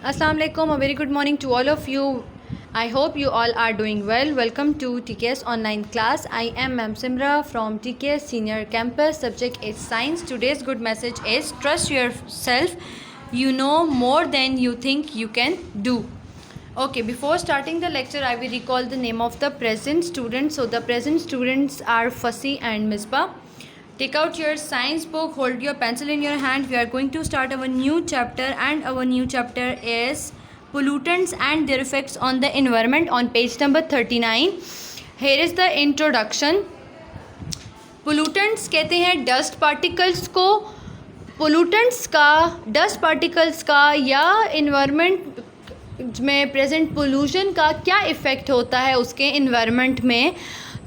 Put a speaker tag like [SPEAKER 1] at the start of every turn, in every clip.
[SPEAKER 1] Assalamu alaikum, a very good morning to all of you. I hope you all are doing well. Welcome to TKS online class. I am Ma'am Simra from TKS Senior Campus. Subject is Science. Today's good message is trust yourself. You know more than you think you can do. Okay, before starting the lecture, I will recall the name of the present students. So the present students are Fasi and Misbah. Take out your science book, hold your pencil in your hand. We are going to start our new chapter, and our new chapter is pollutants and their effects on the environment on page number 39. Here is the introduction. Pollutants कहते हैं dust particles को. Pollutants का dust particles का या environment में present pollution का क्या effect होता है उसके environment में.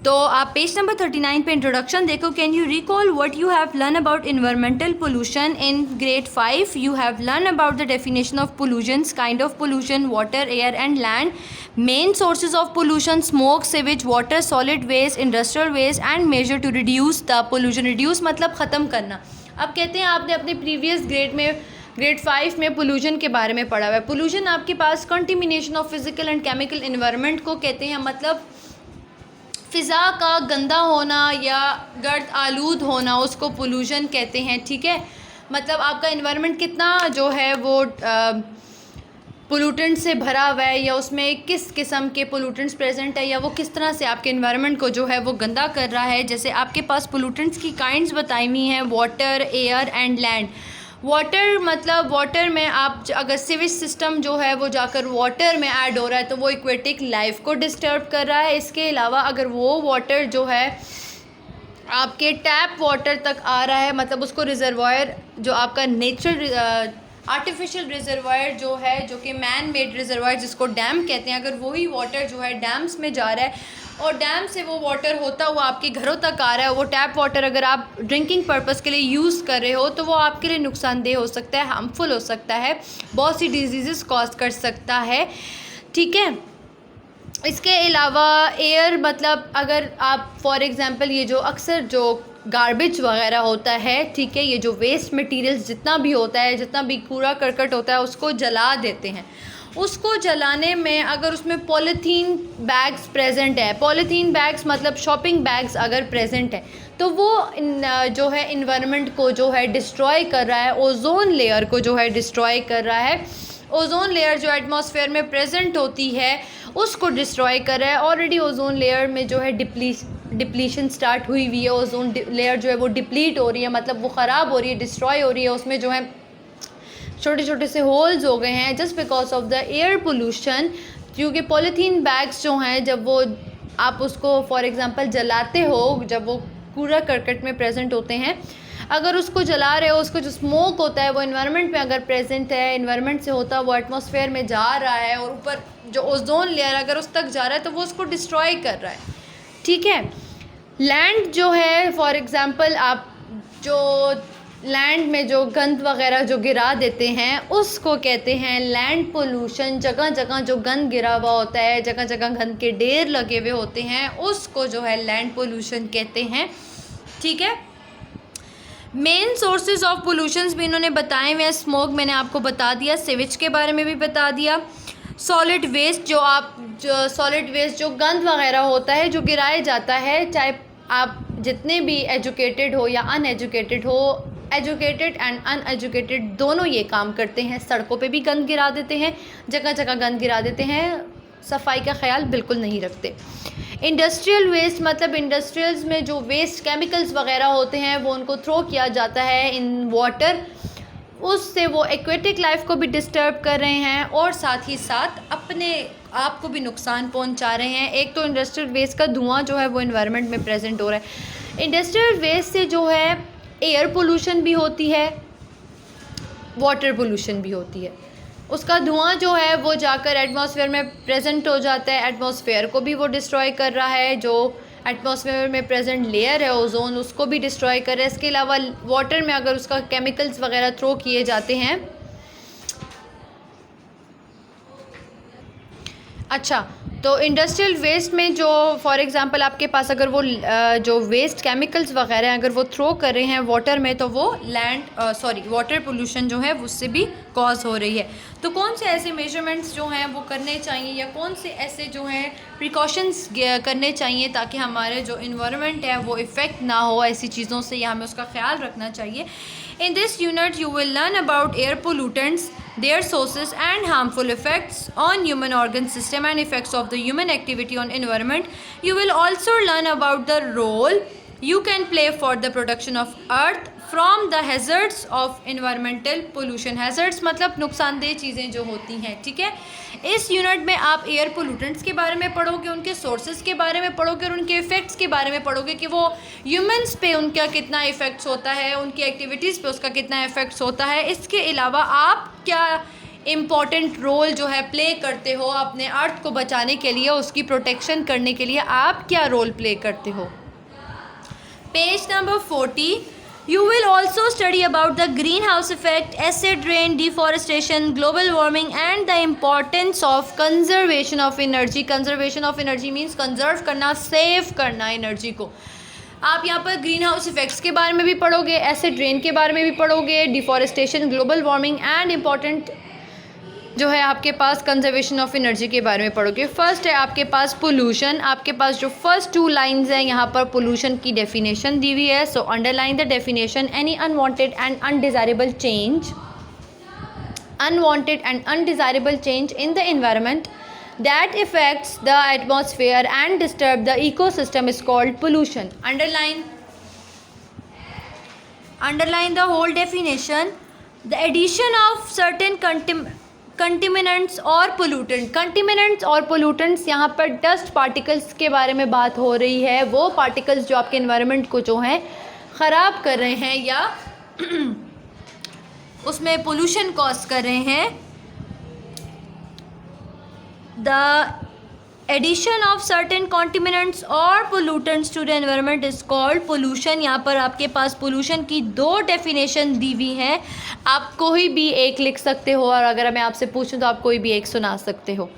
[SPEAKER 1] तो आप पेज नंबर 39 पे इंट्रोडक्शन देखो. Can you recall what you have learn about environmental pollution in grade 5. You have learn about the definition of pollutions, kind of pollution, water, air and land, main sources of pollution, smoke, sewage, water, solid waste, industrial waste and measure to reduce the pollution. Reduce मतलब ख़त्म करना. अब कहते हैं आपने अपने previous grade में grade 5 में पोल्यूशन के बारे में पढ़ा हुआ है. पोल्यूशन आपके पास contamination of physical and chemical environment को कहते हैं. मतलब फ़िज़ा का गंदा होना या गर्द आलूद होना उसको पोल्यूशन कहते हैं. ठीक है, मतलब आपका इन्वायरमेंट कितना जो है वो पोल्यूटेंट से भरा हुआ है, या उसमें किस किस्म के पोल्यूटेंट्स प्रेजेंट है, या वो किस तरह से आपके इन्वायरमेंट को जो है वो गंदा कर रहा है. जैसे आपके पास पोल्यूटेंट्स की काइंड्स बताई हुई हैं, water, air and land. Water मतलब वाटर में आप अगर सीवेज सिस्टम जो है वो जाकर वाटर में ऐड हो रहा है तो वो एक्वेटिक लाइफ को डिस्टर्ब कर रहा है. इसके अलावा अगर वो वाटर जो है आपके टैप वाटर तक आ रहा है, मतलब उसको रिजर्वायर जो आपका नेचुरल आर्टिफिशियल रिजर्वायर जो है, जो कि मैन मेड रिजर्वायर जिसको डैम कहते हैं, अगर वही वाटर जो है डैम्स में जा रहा है और डैम से वो वाटर होता हुआ आपके घरों तक आ रहा है, वो टैप वाटर अगर आप ड्रिंकिंग पर्पस के लिए यूज़ कर रहे हो तो वो आपके लिए नुकसानदेह हो सकता है, हार्मफुल हो सकता है, बहुत सी डिजीज़ कॉज कर सकता है. ठीक है, इसके अलावा एयर मतलब अगर आप फॉर एग्ज़ाम्पल ये जो अक्सर जो गार्बेज वगैरह होता है, ठीक है, ये जो वेस्ट मटेरियल्स जितना भी होता है, जितना भी कूड़ा करकट होता है उसको जला देते हैं. उसको जलाने में अगर उसमें पॉलीथीन बैग्स प्रेजेंट है, पॉलीथीन बैग्स मतलब शॉपिंग बैग्स अगर प्रेजेंट है तो वो जो है इन्वायरमेंट को जो है डिस्ट्रॉय कर रहा है, ओजोन लेयर को जो है डिस्ट्रॉय कर रहा है. ओजोन लेयर जो एटमॉस्फेयर में प्रेजेंट होती है उसको डिस्ट्रॉय कर रहा है. ऑलरेडी ओजोन लेयर में जो है डिप्लीशन स्टार्ट हुई हुई है. ओजोन लेयर जो है वो डिप्लीट हो रही है, मतलब वो ख़राब हो रही है, डिस्ट्रॉय हो रही है. उसमें जो है छोटे छोटे से होल्स हो गए हैं just because of the air pollution. क्योंकि पॉलीथीन बैग्स जो हैं जब वो आप उसको फॉर एग्ज़ाम्पल जलाते हो, जब वो कूड़ा करकट में प्रेजेंट होते हैं, अगर उसको जला रहे हो, उसको जो स्मोक होता है वो इन्वायरमेंट में अगर प्रेजेंट है, इन्वायरमेंट से होता है वो एटमॉस्फेयर में जा रहा है और ऊपर जो ओजोन लेयर अगर उस तक जा रहा है तो वो उसको डिस्ट्रॉय कर रहा है. ठीक है, लैंड जो है फॉर एग्ज़ाम्पल आप जो लैंड में जो गंद वगैरह जो गिरा देते हैं उसको कहते हैं लैंड पोल्यूशन. जगह जगह जो गंद गिरा हुआ होता है, जगह जगह गंद के ढेर लगे हुए होते हैं, उसको जो है लैंड पोल्यूशन कहते हैं. ठीक है, मेन सोर्सेज ऑफ पोल्यूशंस भी इन्होंने बताए हुए हैं. स्मोक मैंने आपको बता दिया, सीवेज के बारे में भी बता दिया. सॉलिड वेस्ट जो सॉलिड वेस्ट जो गंद वगैरह होता है जो गिराया जाता है, चाहे आप जितने भी एजुकेटेड हो या अनएजुकेटेड हो, एजुकेटेड एंड अनएजुकेटेड दोनों ये काम करते हैं. सड़कों पे भी गंद गिरा देते हैं, जगह जगह गंद गिरा देते हैं, सफाई का ख्याल बिल्कुल नहीं रखते. इंडस्ट्रियल वेस्ट मतलब इंडस्ट्रियल्स में जो वेस्ट केमिकल्स वगैरह होते हैं वो उनको थ्रो किया जाता है इन वाटर. उससे वो एक्वेटिक लाइफ को भी डिस्टर्ब कर रहे हैं और साथ ही साथ अपने आप को भी नुकसान पहुंचा रहे हैं. एक तो इंडस्ट्रियल वेस्ट का धुआं जो है वो इन्वायरमेंट में प्रेजेंट हो रहा है. इंडस्ट्रियल वेस्ट से जो है एयर पोल्यूशन भी होती है, वाटर पोल्यूशन भी होती है. उसका धुआं जो है वो जाकर एटमॉस्फेयर में प्रेजेंट हो जाता है, एटमॉस्फेयर को भी वो डिस्ट्रॉय कर रहा है. जो एटमॉस्फेयर में प्रेजेंट लेयर है ओजोन, उसको भी डिस्ट्रॉय कर रहा है. इसके अलावा वाटर में अगर उसका केमिकल्स वगैरह थ्रो किए जाते हैं. अच्छा, तो इंडस्ट्रियल वेस्ट में जो फॉर एग्ज़ाम्पल आपके पास अगर वो जो वेस्ट केमिकल्स वगैरह हैं अगर वो थ्रो कर रहे हैं वाटर में, तो वो वाटर पोल्यूशन जो है उससे भी कॉज हो रही है। तो कौन से ऐसे मेजरमेंट्स जो हैं वो करने चाहिए, या कौन से ऐसे जो हैं प्रिकॉशंस करने चाहिए ताकि हमारे जो इन्वायरमेंट है वो इफ़ेक्ट ना हो ऐसी चीज़ों से, या हमें उसका ख्याल रखना चाहिए। In this unit you will learn about air pollutants, their sources and harmful effects on human organ system and effects of the human activity on environment. You will also learn about the role you can play for the protection of earth from the hazards of environmental pollution. Hazards मतलब नुकसानदेह चीज़ें जो होती हैं, ठीक है। इस unit में आप एयर पोल्यूटेंट्स के बारे में पढ़ोगे, उनके सोर्सेज के बारे में पढ़ोगे और उनके इफ़ेक्ट्स के बारे में पढ़ोगे कि वो ह्यूमंस पे उनका कितना इफ़ेक्ट्स होता है, उनकी एक्टिविटीज़ पे उसका कितना इफ़ेक्ट्स होता है। इसके अलावा आप क्या इम्पॉर्टेंट रोल जो है प्ले करते हो अपने अर्थ को बचाने के लिए, उसकी प्रोटेक्शन करने के लिए आप क्या रोल प्ले करते हो। Page number 40। You will also study about the greenhouse effect, acid rain, deforestation, global warming and the importance of conservation of energy. Conservation of energy means conserve करना, save करना energy को। आप यहाँ पर green house effects के बारे में भी पढ़ोगे, एसिड रेन के बारे में भी पढ़ोगे, deforestation, global warming and important जो है आपके पास कंजर्वेशन ऑफ एनर्जी के बारे में पढ़ोगे। फर्स्ट है आपके पास पोल्यूशन। आपके पास जो फर्स्ट 2 लाइंस हैं यहाँ पर पोल्यूशन की डेफिनेशन दी हुई है। So underline the definition. Any unwanted and undesirable change in the environment that affects the atmosphere and disturb the ecosystem is called pollution. Underline the whole definition. The addition of certain contaminants और pollutant. Contaminants और pollutants यहाँ पर dust particles के बारे में बात हो रही है। वो पार्टिकल्स जो आपके एनवायरनमेंट को जो हैं ख़राब कर रहे हैं या उसमें पोल्यूशन कॉज कर रहे हैं। The addition of certain contaminants or pollutants to the environment is called pollution. यहाँ पर आपके पास pollution की 2 definition दी हुई हैं। आप कोई भी एक लिख सकते हो और अगर मैं आपसे पूछूं तो आप कोई भी एक सुना सकते हो,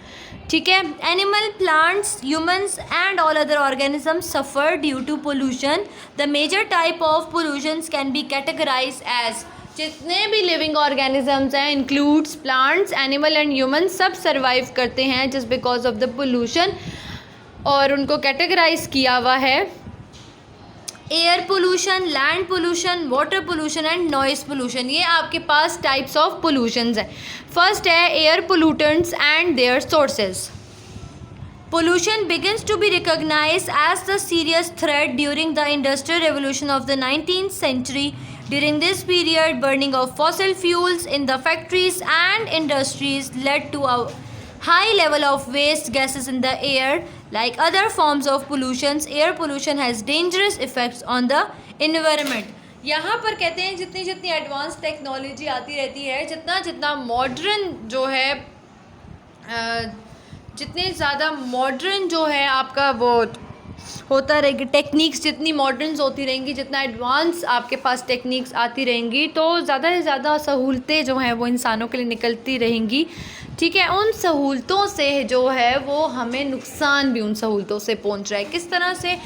[SPEAKER 1] ठीक है। Animal, plants, humans and all other organisms suffer due to pollution. The major type of pollutions can be categorized as, जितने भी लिविंग ऑर्गेनिजम्स हैं includes plants, animal and human, सब सर्वाइव करते हैं just because of the pollution, और उनको categorize किया हुआ है air pollution, land pollution, water pollution and noise pollution. ये आपके पास टाइप्स ऑफ पोल्यूशंस हैं। फर्स्ट है air pollutants and their sources. Pollution begins to be recognized as the serious threat during the Industrial Revolution of the 19th century. During this period, burning of fossil fuels in the factories and industries led to a high level of waste gases in the air. Like other forms of pollution, air pollution has dangerous effects on the environment. यहाँ पर कहते हैं जितनी जितनी advance technology आती रहती है, जितना जितना मॉडर्न जो है जितने ज़्यादा मॉडर्न जो है आपका वो होता रहेगी, टेक्निक्स जितनी मॉडर्न होती रहेंगी, जितना एडवांस आपके पास टेक्निक्स आती रहेंगी, तो ज़्यादा से ज़्यादा सहूलतें जो हैं वो इंसानों के लिए निकलती रहेंगी, ठीक है। उन सहूलतों से जो है वो हमें नुकसान भी उन सहूलतों से पहुंच रहा है। किस तरह से,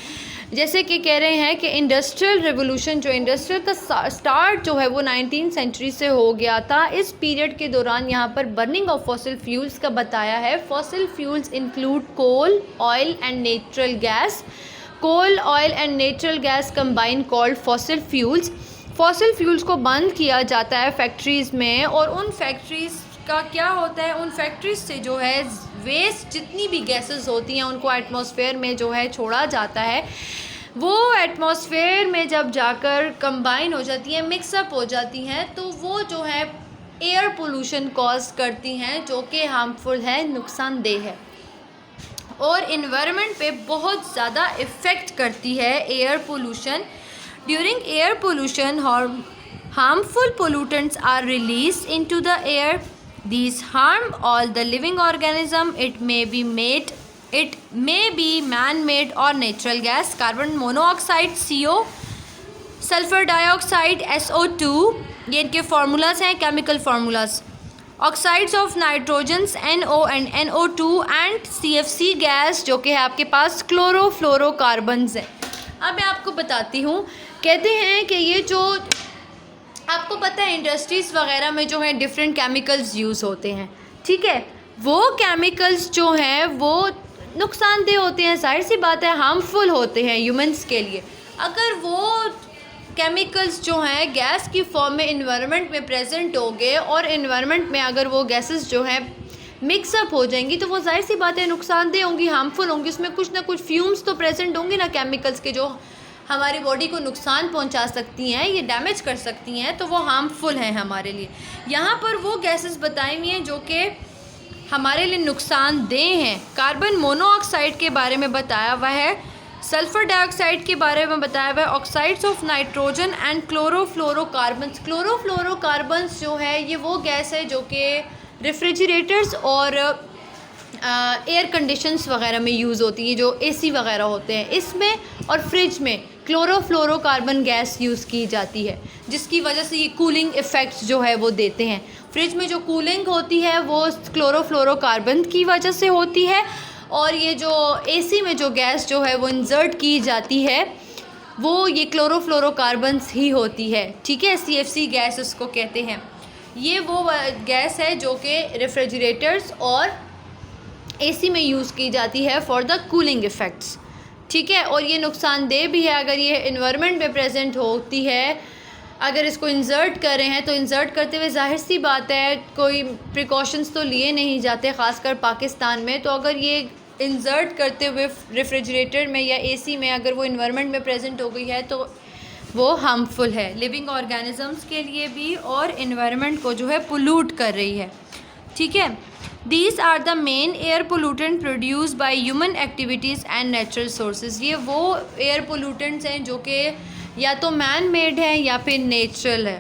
[SPEAKER 1] जैसे कि कह रहे हैं कि इंडस्ट्रियल रिवोल्यूशन, जो इंडस्ट्रियल का स्टार्ट जो है वो 19th सेंचुरी से हो गया था। इस पीरियड के दौरान यहाँ पर बर्निंग ऑफ फॉसिल फ्यूल्स का बताया है। Fossil fuels include coal, oil and natural gas. Coal, oil and natural gas combine called fossil fuels. Fossil fuels को बंद किया जाता है फैक्ट्रीज़ में, और उन फैक्ट्रीज़ का क्या होता है, उन फैक्ट्रीज से जो है वेस्ट जितनी भी गैसेस होती हैं उनको एटमॉस्फेयर में जो है छोड़ा जाता है। वो एटमॉस्फेयर में जब जाकर कंबाइन हो जाती हैं, मिक्सअप हो जाती हैं, तो वो जो है एयर पोल्यूशन कॉज करती हैं, जो कि हार्मफुल है, नुकसानदेह है और इन्वायरमेंट पे बहुत ज़्यादा इफ़ेक्ट करती है air pollution. During air pollution harmful pollutants are released into the air. These harm all the living organism. It may be man-made or natural gas. Carbon monoxide CO, sulfur dioxide SO2, ये इनके formulas हैं, chemical formulas. Oxides of nitrogens NO and NO2 and CFC gas जो कि है आपके पास chlorofluorocarbons है। अब मैं आपको बताती हूँ, कहते हैं कि ये जो आपको पता है इंडस्ट्रीज़ वगैरह में जो है डिफरेंट केमिकल्स यूज़ होते हैं, ठीक है, वो केमिकल्स जो हैं वो नुकसानदेह होते हैं, जाहिर सी बात है हार्मफुल होते हैं ह्यूमंस के लिए। अगर वो केमिकल्स जो हैं गैस की फॉर्म में इन्वायरमेंट में प्रेजेंट हो गए और इन्वायरमेंट में अगर वो गैसेस जो हैं मिक्सअप हो जाएंगी तो वो जाहिर सी बात है नुकसानदेह होंगी, हार्मफुल होंगी, उसमें कुछ ना कुछ फ्यूम्स तो प्रेजेंट होंगे ना केमिकल्स के, जो हमारी बॉडी को नुकसान पहुंचा सकती हैं, ये डैमेज कर सकती हैं, तो वो हार्मफुल हैं हमारे लिए। यहाँ पर वो गैसेस बताई हुई हैं जो कि हमारे लिए नुकसानदेह हैं। कार्बन मोनोऑक्साइड के बारे में बताया हुआ है, सल्फ़र डाइऑक्साइड के बारे में बताया हुआ है, oxides of nitrogen and chlorofluorocarbons. Chlorofluorocarbons जो है ये वो गैस है जो कि रेफ्रिजरेटर्स और एयर कंडीशंस वगैरह में यूज़ होती है, जो AC वगैरह होते हैं, इसमें और फ्रिज में क्लोरोफ्लोरोकार्बन गैस यूज़ की जाती है, जिसकी वजह से ये कूलिंग इफ़ेक्ट्स जो है वो देते हैं। फ्रिज में जो कूलिंग होती है वो क्लोरोफ्लोरोकार्बन की वजह से होती है, और ये जो AC में जो गैस जो है वो इंजर्ट की जाती है वो ये क्लोरोफ्लोरोकार्बन्स ही होती है, ठीक है, CFC गैस उसको कहते हैं। ये वो गैस है जो कि रेफ्रिजरेटर्स और AC में यूज़ की जाती है फॉर द कूलिंग इफ़ेक्ट्स, ठीक है, और ये नुकसानदेह भी है अगर ये इन्वायरमेंट में प्रेजेंट होती है। अगर इसको इंसर्ट कर रहे हैं तो इंसर्ट करते हुए जाहिर सी बात है कोई प्रिकॉशंस तो लिए नहीं जाते, ख़ासकर पाकिस्तान में, तो अगर ये इंसर्ट करते हुए रेफ्रिजरेटर में या AC में अगर वो इन्वायरमेंट में प्रेजेंट हो गई है तो वो हार्मफुल है लिविंग ऑर्गेनिजम्स के लिए भी, और इन्वायरमेंट को जो है पोल्यूट कर रही है, ठीक है। These are the main air pollutant produced by human activities and natural sources। ये वो एयर पोल्यूटेंट्स हैं जो कि या तो मैन मेड है या फिर नेचुरल है,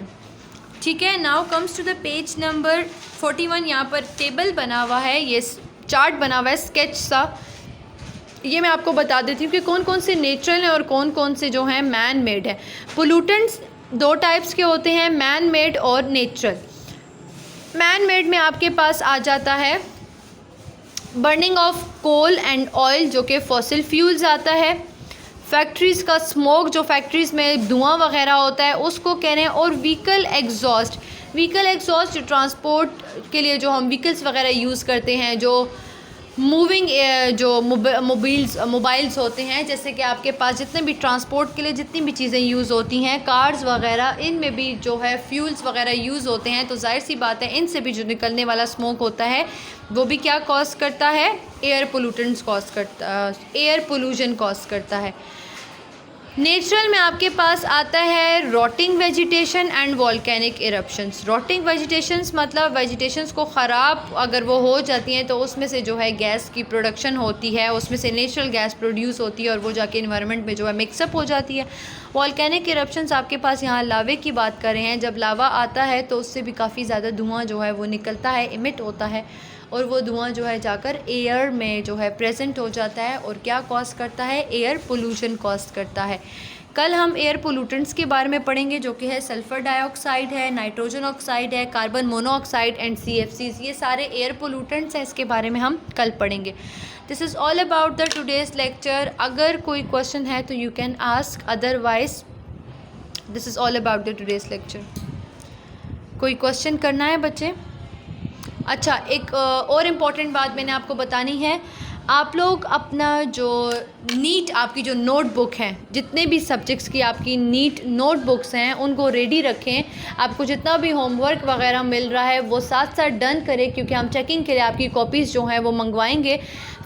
[SPEAKER 1] ठीक है। Now comes to the page number 41। यहाँ पर टेबल बना हुआ है, ये चार्ट बना हुआ है स्केच सा, ये मैं आपको बता देती हूँ कि कौन कौन से नेचुरल हैं और कौन कौन से जो हैं मैन मेड है। पोल्यूटेंट्स दो टाइप्स के होते हैं, मैन मेड और नेचुरल। मैन मेड में आपके पास आ जाता है burning of coal and oil जो कि फॉसिल फ्यूल्स आता है, फैक्ट्रीज़ का स्मोक जो फैक्ट्रीज़ में धुआं वगैरह होता है उसको कह रहे हैं, और व्हीकल एग्जॉस्ट। व्हीकल एग्जॉस्ट जो ट्रांसपोर्ट के लिए जो हम व्हीकल्स वगैरह यूज़ करते हैं, जो मूविंग जो मोबाइल्स होते हैं, जैसे कि आपके पास जितने भी ट्रांसपोर्ट के लिए जितनी भी चीज़ें यूज़ होती हैं, कार्स वगैरह, इनमें भी जो है फ्यूल्स वगैरह यूज़ होते हैं, तो जाहिर सी बात है इनसे भी जो निकलने वाला स्मोक होता है वो भी क्या कॉज करता है, एयर पोल्यूशन कॉज करता है। नेचुरल में आपके पास आता है rotting vegetation and volcanic eruptions. Rotting vegetations मतलब वेजिटेशंस को ख़राब अगर वो हो जाती हैं तो उसमें से जो है गैस की प्रोडक्शन होती है, उसमें से नेचुरल गैस प्रोड्यूस होती है और वो जाके इन्वायरमेंट में जो है मिक्सअप हो जाती है। वॉल्केनिक इरप्शंस आपके पास यहाँ लावे की बात कर रहे हैं, जब लावा आता है तो उससे भी काफ़ी ज़्यादा धुआं जो है वो निकलता है, इमिट होता है, और वो धुआं जो है जाकर एयर में जो है प्रेजेंट हो जाता है और क्या कॉज करता है, एयर पोल्यूशन कॉज करता है। कल हम एयर पोल्यूटेंट्स के बारे में पढ़ेंगे जो कि है सल्फ़र डाइऑक्साइड है, नाइट्रोजन ऑक्साइड है, कार्बन मोनोऑक्साइड एंड CFCs, ये सारे एयर पोल्यूटेंट्स हैं, इसके बारे में हम कल पढ़ेंगे। This is all about the today's lecture. अगर कोई क्वेश्चन है तो you can ask, otherwise this is all about the today's lecture. कोई क्वेश्चन करना है बच्चे? अच्छा, एक और इम्पॉर्टेंट बात मैंने आपको बतानी है, आप लोग अपना जो नीट आपकी जो नोटबुक हैं, जितने भी सब्जेक्ट्स की आपकी नीट नोटबुक्स हैं उनको रेडी रखें। आपको जितना भी होमवर्क वगैरह मिल रहा है वो साथ साथ डन करें, क्योंकि हम चेकिंग के लिए आपकी कॉपीज़ जो हैं वो मंगवाएंगे।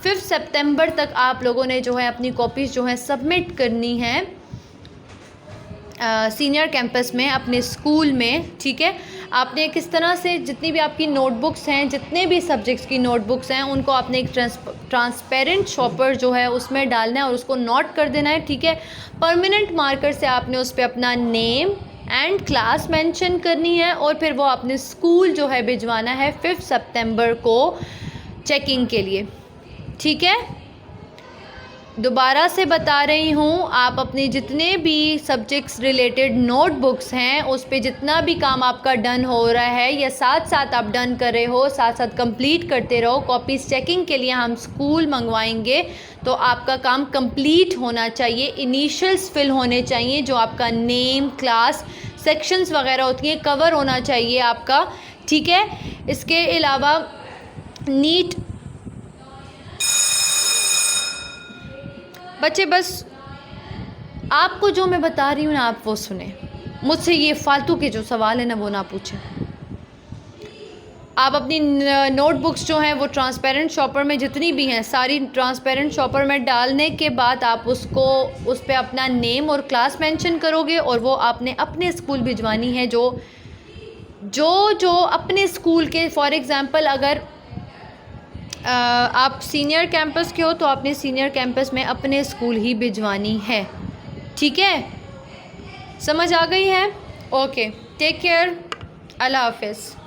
[SPEAKER 1] 5 सितंबर तक आप लोगों ने जो है अपनी कॉपीज़ जो हैं सबमिट करनी है सीनियर कैंपस में अपने स्कूल में, ठीक है। आपने किस तरह से जितनी भी आपकी नोटबुक्स हैं, जितने भी सब्जेक्ट्स की नोटबुक्स हैं, उनको आपने एक ट्रांसपेरेंट शॉपर जो है उसमें डालना है और उसको नोट कर देना है, ठीक है। परमानेंट मार्कर से आपने उस पर अपना नेम एंड क्लास मेंशन करनी है और फिर वो अपने स्कूल जो है भिजवाना है 5 सितंबर को चेकिंग के लिए, ठीक है। दोबारा से बता रही हूँ, आप अपने जितने भी सब्जेक्ट्स रिलेटेड नोटबुक्स हैं उस पे जितना भी काम आपका डन हो रहा है या साथ साथ आप डन कर रहे हो, साथ साथ कंप्लीट करते रहो। कॉपीज़ चेकिंग के लिए हम स्कूल मंगवाएंगे, तो आपका काम कंप्लीट होना चाहिए। इनिशियल्स फिल होने चाहिए, जो आपका नेम, क्लास, सेक्शंस वगैरह होती हैं, कवर होना चाहिए आपका, ठीक है। इसके अलावा नीट बच्चे, बस आपको जो मैं बता रही हूँ ना आप वो सुने, मुझसे ये फालतू के जो सवाल है ना वो ना पूछें। आप अपनी नोटबुक्स जो हैं वो ट्रांसपेरेंट शॉपर में जितनी भी हैं सारी ट्रांसपेरेंट शॉपर में डालने के बाद आप उसको उस पर अपना नेम और क्लास मेंशन करोगे, और वो आपने अपने स्कूल भिजवानी है। जो अपने स्कूल के, फॉर एग्ज़ाम्पल अगर आप सीनियर कैंपस के हो तो आपने सीनियर कैंपस में अपने स्कूल ही भिजवानी है, ठीक है। समझ आ गई है? ओके, टेक केयर, अल्लाह हाफिज़।